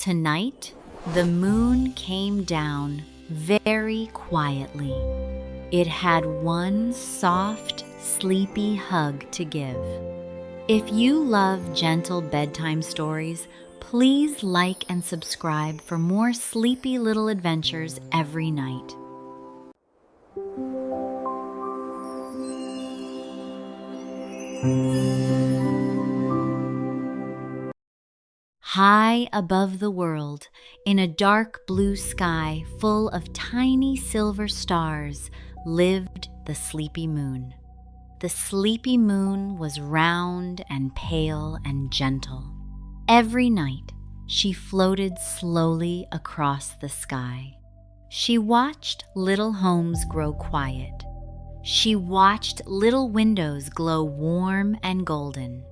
Tonight, the moon came down very quietly. It had one soft, sleepy hug to give. If you love gentle bedtime stories, please like and subscribe for more sleepy little adventures every night. High above the world, in a dark blue sky full of tiny silver stars, lived the sleepy moon. The sleepy moon was round and pale and gentle. Every night, she floated slowly across the sky. She watched little homes grow quiet. She watched little windows glow warm and golden.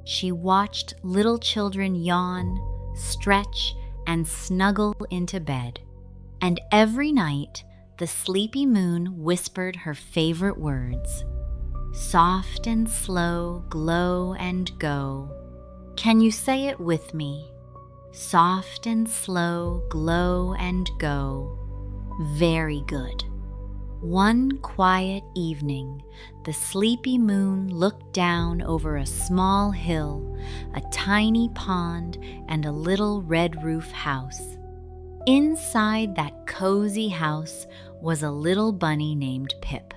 She watched little children yawn, stretch, and snuggle into bed. And every night, the sleepy moon whispered her favorite words. Soft and slow, glow and go. Can you say it with me? Soft and slow, glow and go. Very good. One quiet evening, the sleepy moon looked down over a small hill, a tiny pond, and a little red roof house. Inside that cozy house was a little bunny named Pip.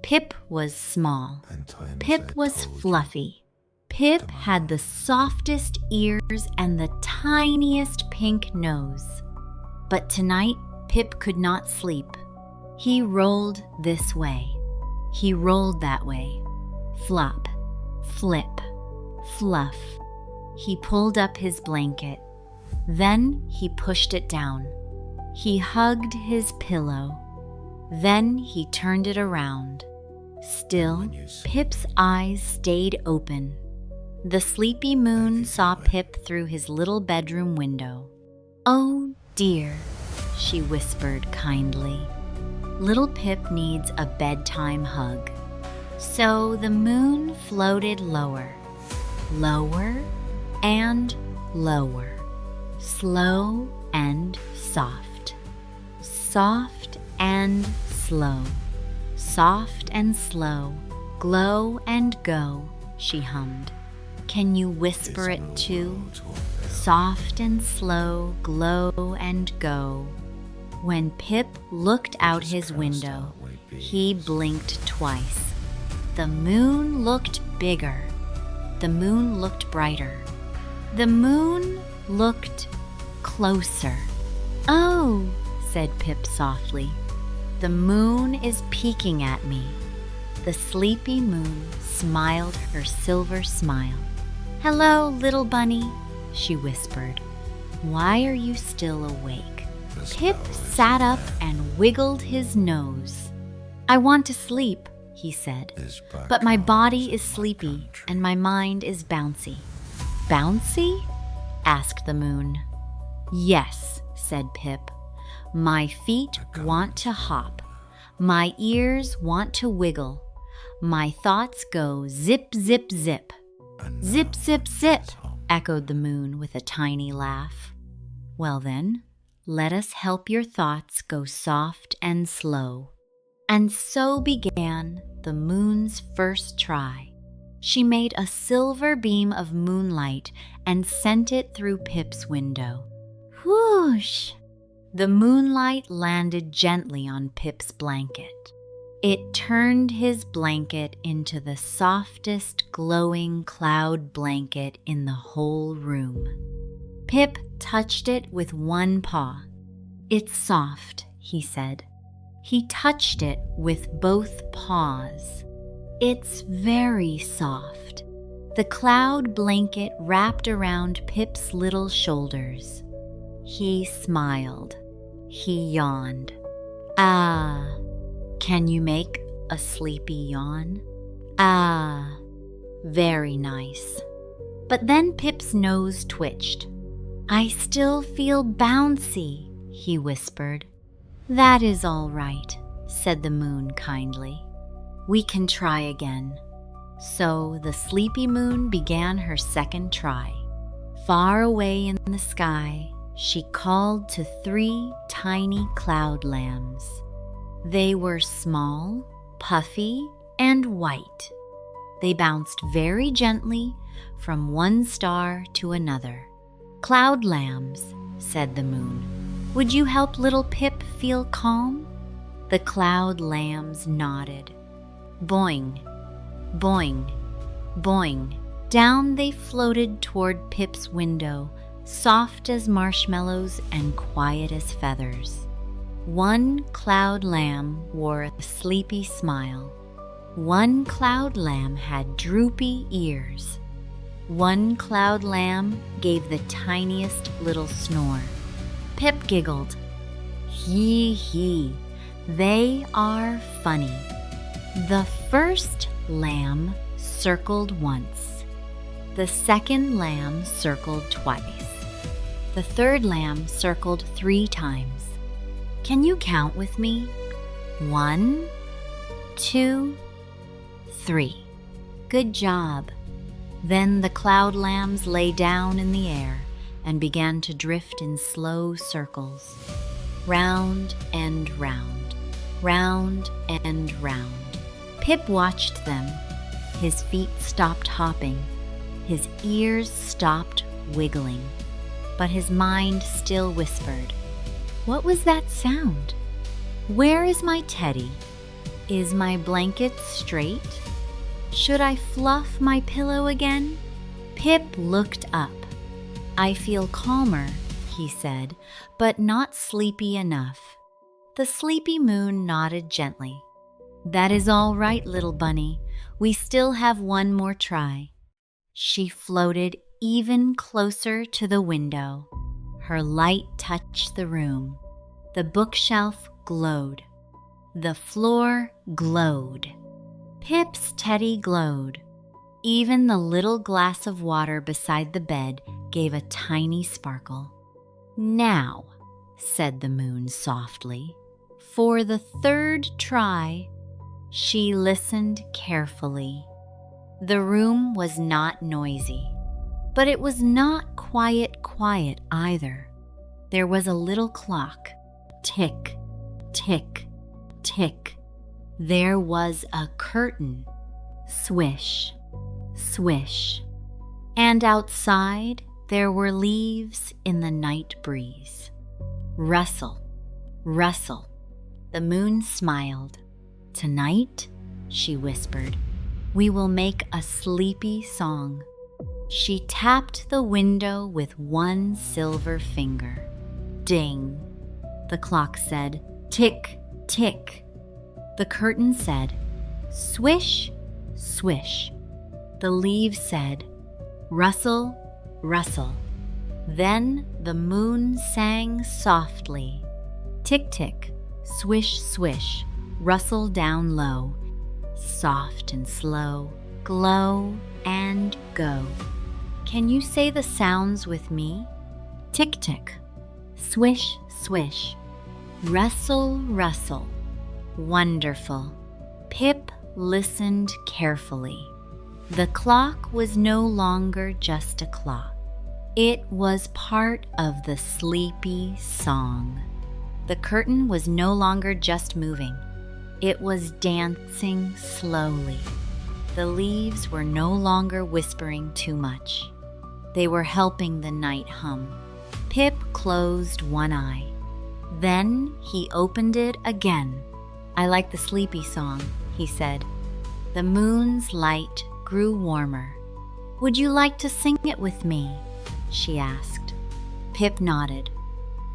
Pip was small. Pip was fluffy. Pip had the softest ears and the tiniest pink nose. But tonight, Pip could not sleep. He rolled this way. He rolled that way. Flop, flip, fluff. He pulled up his blanket. Then he pushed it down. He hugged his pillow. Then he turned it around. Still, Pip's eyes stayed open. The sleepy moon saw Pip through his little bedroom window. "Oh dear," she whispered kindly. "Little Pip needs a bedtime hug." So the moon floated lower, lower and lower, slow and soft, soft and slow, soft and slow, glow and go, she hummed. Can you whisper it too? Soft and slow, glow and go. When Pip looked out his window, he blinked twice. The moon looked bigger. The moon looked brighter. The moon looked closer. "Oh," said Pip softly, "the moon is peeking at me." The sleepy moon smiled her silver smile. "Hello, little bunny," she whispered. "Why are you still awake?" Pip sat up and wiggled his nose. "I want to sleep," he said, "but my body is sleepy and my mind is bouncy." "Bouncy?" asked the moon. "Yes," said Pip. "My feet want to hop. My ears want to wiggle. My thoughts go zip, zip, zip." "Zip, zip, zip," echoed the moon with a tiny laugh. "Well then, let us help your thoughts go soft and slow." And so began the moon's first try. She made a silver beam of moonlight and sent it through Pip's window. Whoosh! The moonlight landed gently on Pip's blanket. It turned his blanket into the softest glowing cloud blanket in the whole room. Pip touched it with one paw. "It's soft," he said. He touched it with both paws. "It's very soft." The cloud blanket wrapped around Pip's little shoulders. He smiled. He yawned. "Ah, can you make a sleepy yawn?" "Ah, very nice." But then Pip's nose twitched. "I still feel bouncy," he whispered. "That is all right," said the moon kindly. "We can try again." So the sleepy moon began her second try. Far away in the sky, she called to 3 tiny cloud lambs. They were small, puffy, and white. They bounced very gently from one star to another. "Cloud lambs," said the moon, "would you help little Pip feel calm?" The cloud lambs nodded. Boing, boing, boing. Down they floated toward Pip's window, soft as marshmallows and quiet as feathers. One cloud lamb wore a sleepy smile. One cloud lamb had droopy ears. One cloud lamb gave the tiniest little snore. Pip giggled. "Hee hee, they are funny." The first lamb circled once. The second lamb circled twice. The third lamb circled 3 times. Can you count with me? 1, 2, 3. Good job. Then the cloud lambs lay down in the air and began to drift in slow circles, round and round, round and round. Pip watched them. His feet stopped hopping. His ears stopped wiggling. But his mind still whispered, "What was that sound? Where is my teddy? Is my blanket straight? Should I fluff my pillow again?" Pip looked up. "I feel calmer," he said, "but not sleepy enough." The sleepy moon nodded gently. "That is all right, little bunny. We still have one more try." She floated even closer to the window. Her light touched the room. The bookshelf glowed. The floor glowed. Pip's teddy glowed. Even the little glass of water beside the bed gave a tiny sparkle. "Now," said the moon softly, "for the 3rd try." She listened carefully. The room was not noisy, but it was not quiet either. There was a little clock. Tick, tick, tick. There was a curtain. Swish, swish. And outside there were leaves in the night breeze. Rustle, rustle. The moon smiled. "Tonight," she whispered, "we will make a sleepy song." She tapped the window with one silver finger. Ding! The clock said, "Tick, tick." The curtain said, "Swish, swish." The leaves said, "Rustle, rustle." Then the moon sang softly. Tick, tick, swish, swish, rustle down low, soft and slow, glow and go. Can you say the sounds with me? Tick, tick, swish, swish, rustle, rustle. Wonderful. Pip listened carefully. The clock was no longer just a clock. It was part of the sleepy song. The curtain was no longer just moving. It was dancing slowly. The leaves were no longer whispering too much. They were helping the night hum. Pip closed one eye. Then he opened it again. "I like the sleepy song," he said. The moon's light grew warmer. "Would you like to sing it with me?" she asked. Pip nodded.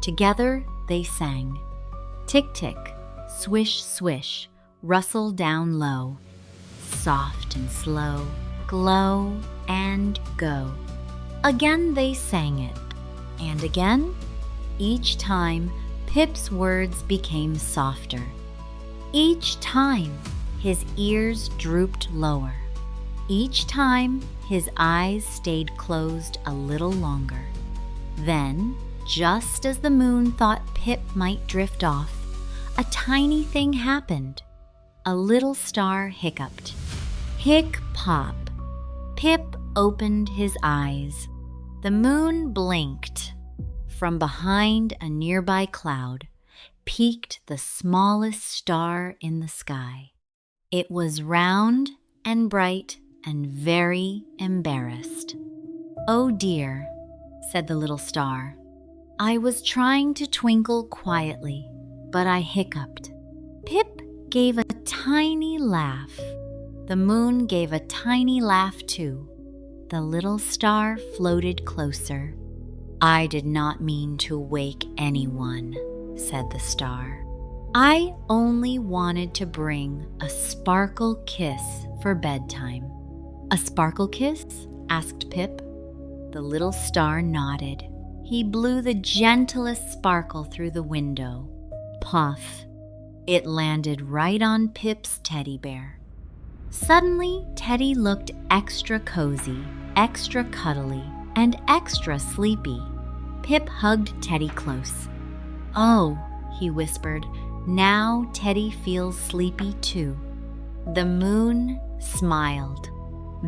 Together they sang. Tick, tick, swish, swish, rustle down low, soft and slow, glow and go. Again they sang it, and again. Each time, Pip's words became softer. Each time, his ears drooped lower. Each time, his eyes stayed closed a little longer. Then, just as the moon thought Pip might drift off, a tiny thing happened. A little star hiccuped. Hick pop. Pip opened his eyes. The moon blinked. from behind a nearby cloud, peeked the smallest star in the sky. It was round and bright and very embarrassed. "Oh dear," said the little star. "I was trying to twinkle quietly, but I hiccuped." Pip gave a tiny laugh. The moon gave a tiny laugh too. The little star floated closer. "I did not mean to wake anyone," said the star. "I only wanted to bring a sparkle kiss for bedtime." "A sparkle kiss?" asked Pip. The little star nodded. He blew the gentlest sparkle through the window. Puff! It landed right on Pip's teddy bear. Suddenly, Teddy looked extra cozy, extra cuddly, and extra sleepy. Pip hugged Teddy close. "Oh," he whispered, "now Teddy feels sleepy too." The moon smiled.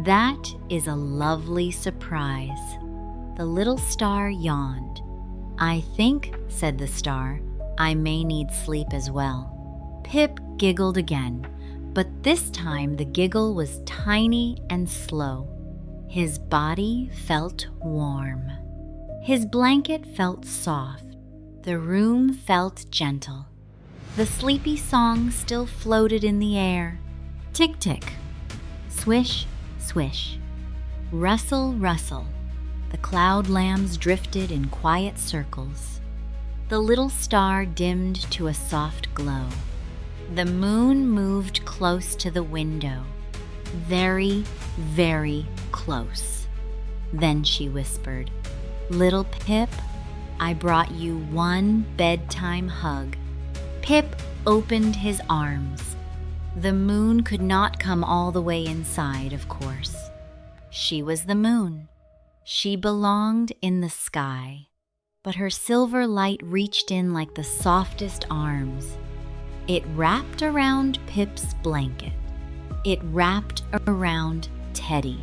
"That is a lovely surprise." The little star yawned. "I think," said the star, "I may need sleep as well." Pip giggled again, but this time the giggle was tiny and slow. His body felt warm. His blanket felt soft. The room felt gentle. The sleepy song still floated in the air. Tick-tick, swish, swish, rustle, rustle. The cloud lambs drifted in quiet circles. The little star dimmed to a soft glow. The moon moved close to the window. Very, very close. Then she whispered, "Little Pip, I brought you one bedtime hug." Pip opened his arms. The moon could not come all the way inside, of course. She was the moon. She belonged in the sky. But her silver light reached in like the softest arms. It wrapped around Pip's blanket. It wrapped around Teddy.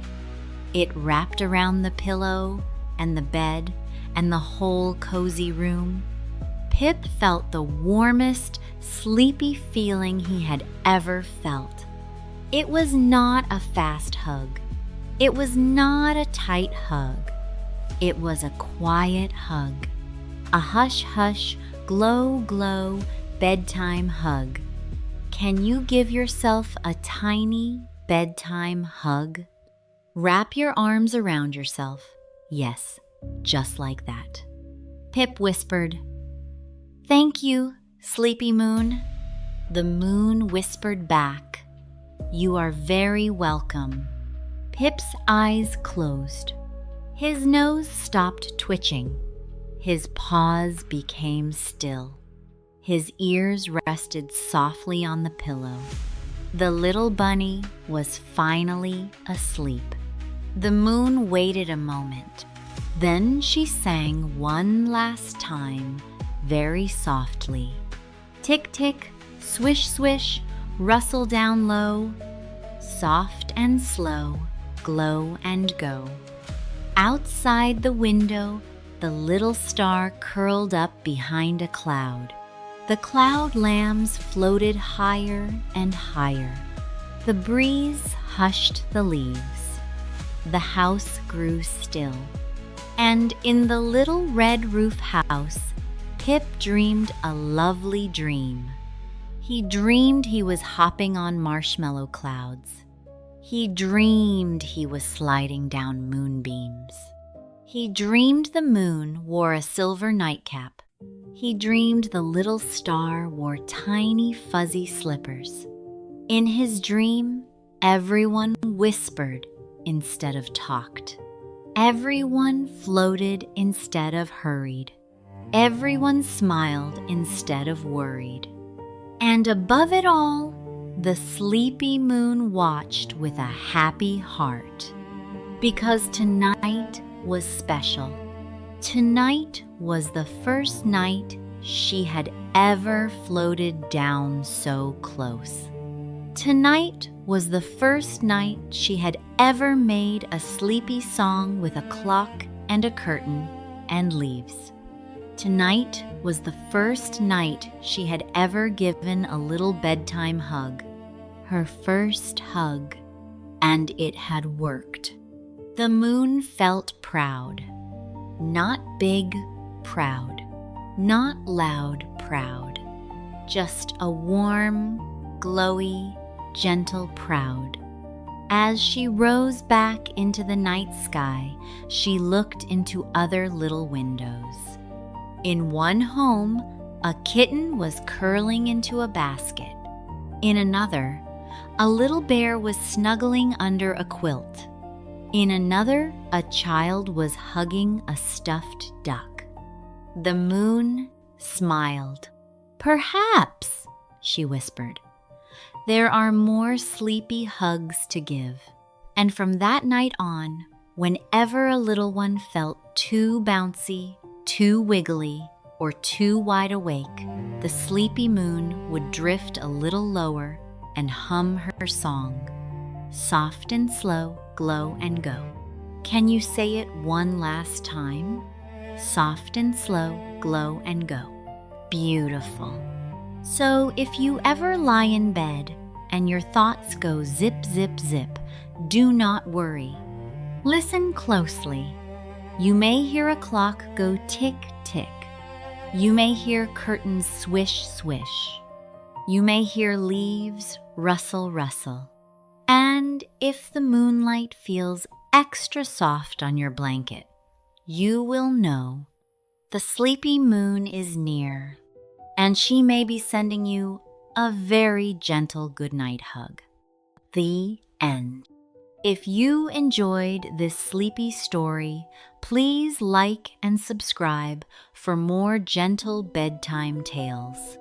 It wrapped around the pillow and the bed and the whole cozy room. Pip felt the warmest, sleepy feeling he had ever felt. It was not a fast hug. It was not a tight hug. It was a quiet hug. A hush-hush, glow-glow bedtime hug. Can you give yourself a tiny bedtime hug? Wrap your arms around yourself. Yes, just like that. Pip whispered, "Thank you, sleepy moon." The moon whispered back, "You are very welcome." Pip's eyes closed. His nose stopped twitching. His paws became still. His ears rested softly on the pillow. The little bunny was finally asleep. The moon waited a moment. Then she sang one last time, very softly. Tick-tick, swish-swish, rustle down low, soft and slow, glow and go. Outside the window, the little star curled up behind a cloud. The cloud lambs floated higher and higher. The breeze hushed the leaves. The house grew still. And in the little red roof house, Pip dreamed a lovely dream. He dreamed he was hopping on marshmallow clouds. He dreamed he was sliding down moonbeams. He dreamed the moon wore a silver nightcap. He dreamed the little star wore tiny fuzzy slippers. In his dream, everyone whispered instead of talked. Everyone floated instead of hurried. Everyone smiled instead of worried. And above it all, the sleepy moon watched with a happy heart. Because tonight was special. Tonight was the first night she had ever floated down so close. Tonight was the first night she had ever made a sleepy song with a clock and a curtain and leaves. Tonight was the first night she had ever given a little bedtime hug. Her first hug, and it had worked. The moon felt proud. Not big, proud. Not loud, proud. Just a warm, glowy, gentle proud. As she rose back into the night sky, she looked into other little windows. In one home, a kitten was curling into a basket. In another, a little bear was snuggling under a quilt. In another, a child was hugging a stuffed duck. The moon smiled. "Perhaps," she whispered, "there are more sleepy hugs to give." And from that night on, whenever a little one felt too bouncy, too wiggly, or too wide awake, the sleepy moon would drift a little lower and hum her song. Soft and slow, glow and go. Can you say it one last time? Soft and slow, glow and go. Beautiful. So if you ever lie in bed and your thoughts go zip, zip, zip, do not worry. Listen closely. You may hear a clock go tick, tick. You may hear curtains swish, swish. You may hear leaves rustle, rustle. And if the moonlight feels extra soft on your blanket, you will know the sleepy moon is near, and she may be sending you a very gentle goodnight hug. The end. If you enjoyed this sleepy story, please like and subscribe for more gentle bedtime tales.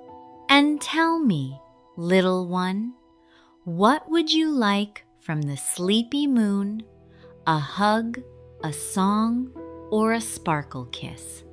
And tell me, little one, what would you like from the sleepy moon? A hug, a song, or a sparkle kiss?